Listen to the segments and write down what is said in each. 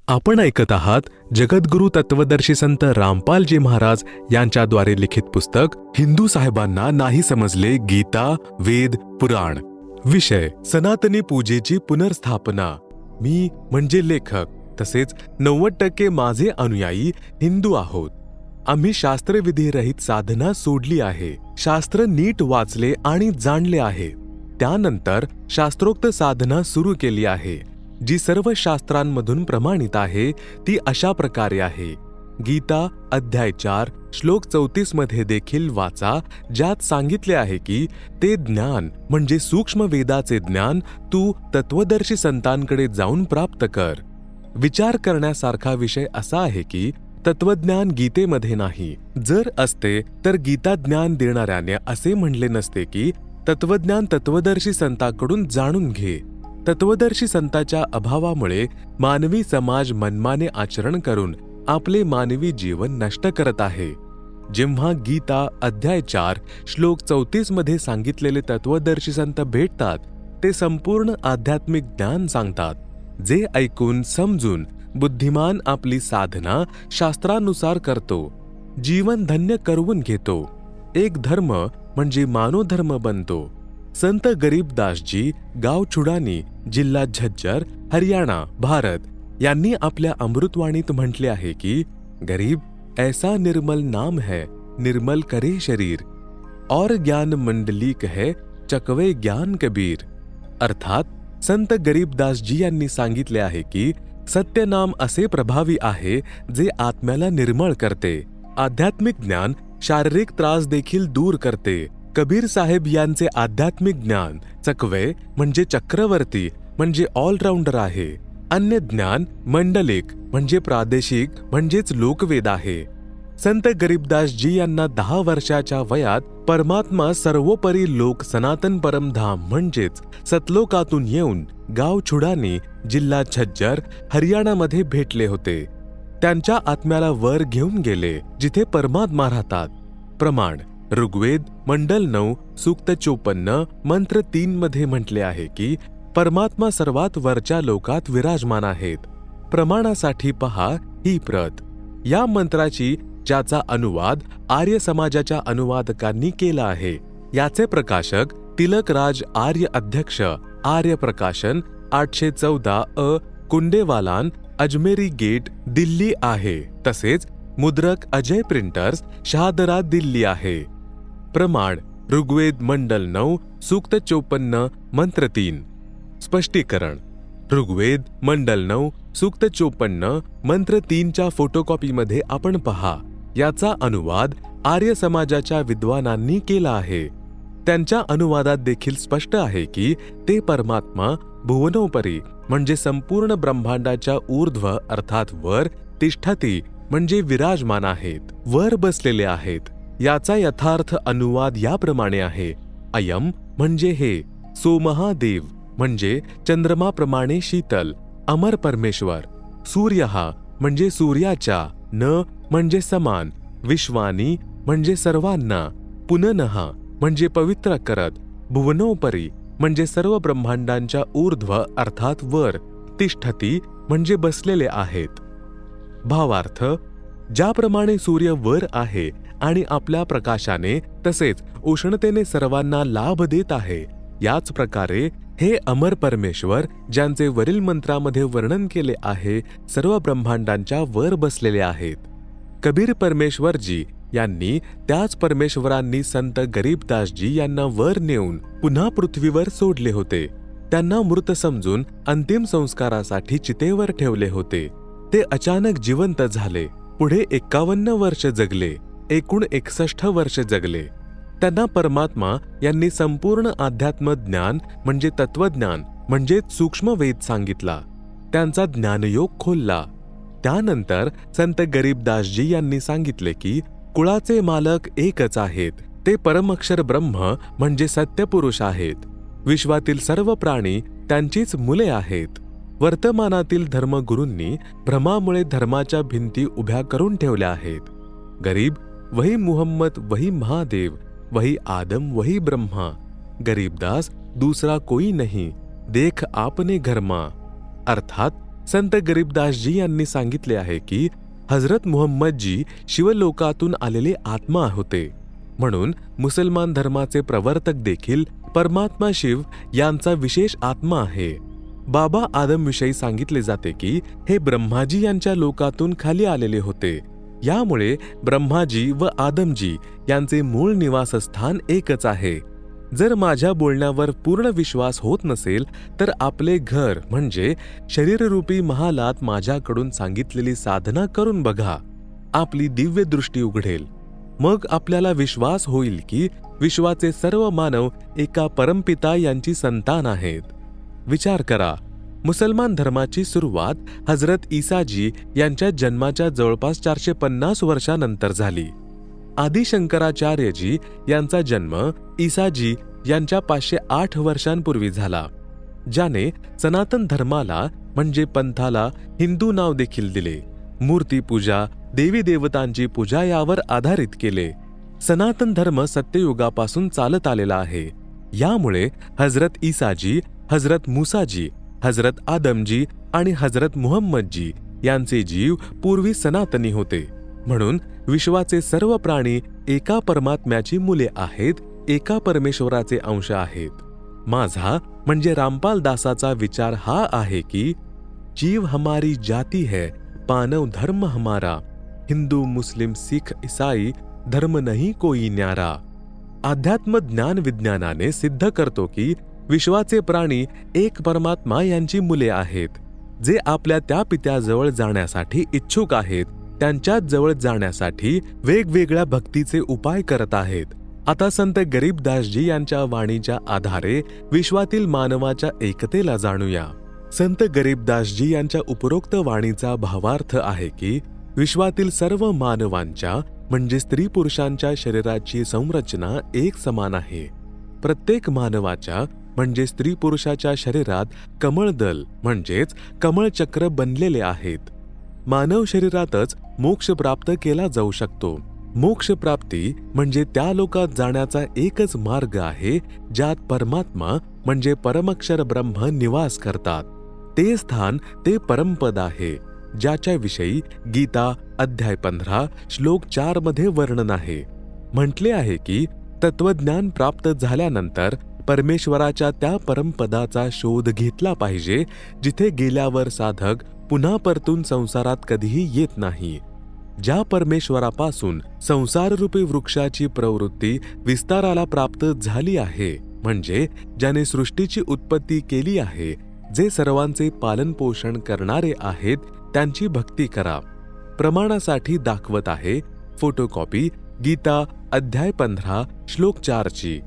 आपण ऐकत आहात जगद्गुरु तत्वदर्शी संत रामपालजी महाराज यांच्याद्वारे लिखित पुस्तक हिंदू साहेबांना नाही समजले गीता वेद पुराण. विषय सनातनी पूजेची पुनर्स्थापना. मी म्हणजे लेखक तसेच 90% माझे अनुयायी हिंदू आहोत. आम्ही शास्त्रविधीरहित साधना सोडली आहे. शास्त्र नीट वाचले आणि जाणले आहे. त्यानंतर शास्त्रोक्त साधना सुरू केली आहे, जी सर्व शास्त्रांमधून प्रमाणित आहे. ती अशा प्रकारे आहे. गीता अध्याय 4 श्लोक 34 मध्ये देखील वाचा, ज्यात सांगितले आहे की ते ज्ञान म्हणजे सूक्ष्म वेदाचे ज्ञान तू तत्वदर्शी संतांकडे जाऊन प्राप्त कर. विचार करण्यासारखा विषय असा आहे की तत्वज्ञान गीतेमध्ये नाही. जर असते तर गीता ज्ञान देणाऱ्याने असे म्हणले नसते की तत्वज्ञान तत्वदर्शी संतांकडून जाणून घे. तत्वदर्शी संतांच्या अभावामुळे मानवी समाज मनमाने आचरण करून आपले मानवी जीवन नष्ट करत आहे. जेव्हा गीता अध्याय 4 श्लोक 34 मध्ये सांगितलेले तत्वदर्शी संत भेटतात, ते संपूर्ण आध्यात्मिक ज्ञान सांगतात, जे ऐकून समजून बुद्धिमान आपली साधना शास्त्रानुसार करतो, जीवन धन्य करवून घेतो. एक धर्म म्हणजे मानवधर्म बनतो. संत गरीबदासजी गाव चुडानी, जिल्हा झज्जर, हरियाणा, भारत यांनी आपल्या अमृतवाणीत म्हटले आहे की गरीब ऐसा निर्मल नाम है, निर्मल करे शरीर, और ज्ञान मंडलिक है, चकवे ज्ञान कबीर. अर्थात संत गरीबदासजी यांनी सांगितले आहे की सत्य नाम असे प्रभावी आहे जे आत्म्याला निर्मळ करते. आध्यात्मिक ज्ञान शारीरिक त्रास देखील दूर करते. कबीर साहेब यांचे आध्यात्मिक ज्ञान चकवे म्हणजे चक्रवर्ती म्हणजे ऑलराऊंडर आहे. अन्य ज्ञान मंडलिक म्हणजे प्रादेशिक म्हणजेच लोकवेद आहे. संत गरीबदासजी यांना 10 वर्षाच्या वयात परमात्मा सर्वोपरी लोक सनातन परमधाम म्हणजेच सतलोकातून येऊन गाव चुडानी, जिल्हा झज्जर, हरियाणामध्ये भेटले होते. त्यांच्या आत्म्याला वर घेऊन गेले, जिथे परमात्मा राहतात. प्रमाण ऋग्वेद मंडल 9 सूक्त 54 मंत्र 3 मध्ये म्हटले आहे की परमात्मा सर्वात वरच्या लोकात विराजमान आहेत. प्रमाणासाठी पहा ही प्रत. या मंत्राची ज्याचा अनुवाद आर्य समाजाच्या अनुवादकांनी केला आहे, याचे प्रकाशक तिलकराज आर्य अध्यक्ष, आर्य प्रकाशन 814 अ कुंडेवालान, अजमेरी गेट, दिल्ली आहे. तसेच मुद्रक अजय प्रिंटर्स, शहादरा, दिल्ली आहे. प्रमाण ऋग्वेद मंडल 9 सूक्त 54 मंत्र 3. स्पष्टीकरण ऋग्वेद मंडल 9 सूक्त 54 मंत्र 3च्या फोटोकॉपीमध्ये आपण पहा. याचा अनुवाद आर्य समाजाच्या विद्वानांनी केला आहे. त्यांच्या अनुवादात देखील स्पष्ट आहे की ते परमात्मा भुवनोपरी म्हणजे संपूर्ण ब्रह्मांडाच्या ऊर्ध्व अर्थात वर तिष्ठती म्हणजे विराजमान आहेत, वर बसलेले आहेत. याचा यथार्थ अनुवाद याप्रमाणे आहे. अयम म्हणजे हे, सोमहादेव म्हणजे चंद्रमाप्रमाणे शीतल, अमर परमेश्वर. सूर्यहा म्हणजे सूर्याच्या, न म्हणजे समान, विश्वानी म्हणजे सर्वांना, पुननहा म्हणजे पवित्र करत, भुवनोपरी म्हणजे सर्व ब्रह्मांडांच्या ऊर्ध्व अर्थात वर, तिष्ठती म्हणजे बसलेले आहेत. भावार्थ ज्याप्रमाणे सूर्य वर आहे आणि आपल्या प्रकाशाने तसेच उष्णतेने सर्वांना लाभ देत आहे, याच प्रकारे हे अमर परमेश्वर, ज्यांचे वरील मंत्रामध्ये वर्णन केले आहे, सर्व ब्रह्मांडांच्या वर बसलेले आहेत. कबीर परमेश्वरजी यांनी त्याच परमेश्वरांनी संत गरीबदासजी यांना वर नेऊन पुन्हा पृथ्वीवर सोडले होते. त्यांना मृत समजून अंतिम संस्कारासाठी चितेवर ठेवले होते. ते अचानक जिवंत झाले. पुढे 51 वर्ष जगले. एकूण 61 वर्ष जगले. त्यांना परमात्मा यांनी संपूर्ण आध्यात्म ज्ञान म्हणजे तत्वज्ञान म्हणजेच सूक्ष्म वेद सांगितला. त्यांचा ज्ञानयोग खोलला. त्यानंतर संत गरीबदासजी यांनी सांगितले की कुळाचे मालक एकच आहेत. ते परमक्षर ब्रह्म म्हणजे सत्यपुरुष आहेत. विश्वातील सर्व प्राणी त्यांचीच मुले आहेत. वर्तमानातील धर्मगुरूंनी भ्रमामुळे धर्माच्या भिंती उभ्या करून ठेवल्या आहेत. गरीब वही मुहम्मद वही महादेव, वही आदम वही ब्रह्मा, गरीबदास दूसरा कोई नहीं, देख आपने घरमा. अर्थात संत गरीबदासजी यांनी सांगितले आहे की हजरत मुहम्मदजी शिवलोकातून आलेले आत्मा होते, म्हणून मुसलमान धर्माचे प्रवर्तक देखील परमात्मा शिव यांचा विशेष आत्मा आहे. बाबा आदमविषयी सांगितले जाते की हे ब्रह्माजी यांच्या लोकातून खाली आलेले होते. यामुळे ब्रह्माजी व आदमजी यांचे मूळ निवासस्थान एकच आहे. जर माझ्या बोलण्यावर पूर्ण विश्वास होत नसेल तर आपले घर म्हणजे शरीररूपी महालात माझ्याकडून सांगितलेली साधना करून बघा. आपली दिव्य दृष्टी उघडेल. मग आपल्याला विश्वास होईल की विश्वाचे सर्व मानव एका परमपिता यांची संतान आहेत. विचार करा, मुसलमान धर्माची सुरुवात हजरत ईसाजी यांच्या जन्माच्या जवळपास 450 वर्षानंतर झाली. आदि शंकराचार्यजी यांचा जन्म ईसाजी यांच्या 508 वर्षांपूर्वी झाला, ज्याने सनातन धर्माला म्हणजे पंथाला हिंदू नाव देखील दिले. मूर्तीपूजा, देवी देवतांची पूजा यावर आधारित केले. सनातन धर्म सत्ययुगापासून चालत आलेला आहे. यामुळे हजरत ईसाजी, हजरत मुसाजी, हजरत आदमजी आणि हजरत मुहम्मदजी यांचे जीव पूर्वी सनातनी होते. म्हणून विश्वाचे सर्व प्राणी एका परमात्म्याची मुले आहेत, एका परमेश्वराचे अंश आहेत. माझा म्हणजे रामपाल दासाचा विचार हा आहे की जीव हमारी जाती है, पानव धर्म हमारा, हिंदू मुस्लिम सिख ईसाई धर्म नहीं कोई न्यारा. अध्यात्म ज्ञान विज्ञानाने सिद्ध करतो की विश्वाचे प्राणी एक परमात्मा यांची मुले आहेत. जे आपल्या त्या पित्याजवळ जाण्यासाठी इच्छुक आहेत, त्यांच्याच जवळ जाण्यासाठी वेगवेगळ्या भक्तीचे उपाय करत आहेत. आता संत गरीबदासजी यांच्या वाणीच्या आधारे विश्वातील मानवाच्या एकतेला जाणूया. संत गरीबदासजी यांच्या उपरोक्त वाणीचा भावार्थ आहे की विश्वातील सर्व मानवांच्या म्हणजे स्त्री पुरुषांच्या शरीराची संरचना एक समान आहे. प्रत्येक मानवाच्या म्हणजे स्त्री पुरुषाच्या शरीरात कमळदल म्हणजेच कमळचक्र बनलेले आहेत. मानव शरीरातच मोक्ष प्राप्त केला जाऊ शकतो. मोक्ष प्राप्ती म्हणजे त्या लोकात जाण्याचा एकच मार्ग आहे ज्यात परमात्मा म्हणजे परमक्षर ब्रह्म निवास करतात. ते स्थान ते परमपद आहे, ज्याच्याविषयी गीता अध्याय 15 श्लोक 4 मध्ये वर्णन आहे. म्हटले आहे की तत्वज्ञान प्राप्त झाल्यानंतर परमेश्वराच्या त्या परमपदाचा शोध घेतला पाहिजे, जिथे गेल्यावर साधक पुन्हा परतून संसारात कधीही येत नाही. ज्या परमेश्वरापासून संसाररूपी वृक्षाची प्रवृत्ती विस्ताराला प्राप्त झाली आहे, म्हणजे ज्याने सृष्टीची उत्पत्ती केली आहे, जे सर्वांचे पालनपोषण करणारे आहेत, त्यांची भक्ती करा. प्रमाणासाठी दाखवत आहे फोटोकॉपी गीता अध्याय 15 श्लोक 4 ची,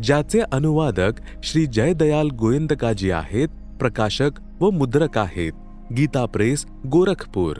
ज्याचे अनुवादक श्री जयदयाल गोयंदकाजी आहेत, प्रकाशक व मुद्रक आहेत, गीता प्रेस, गोरखपूर.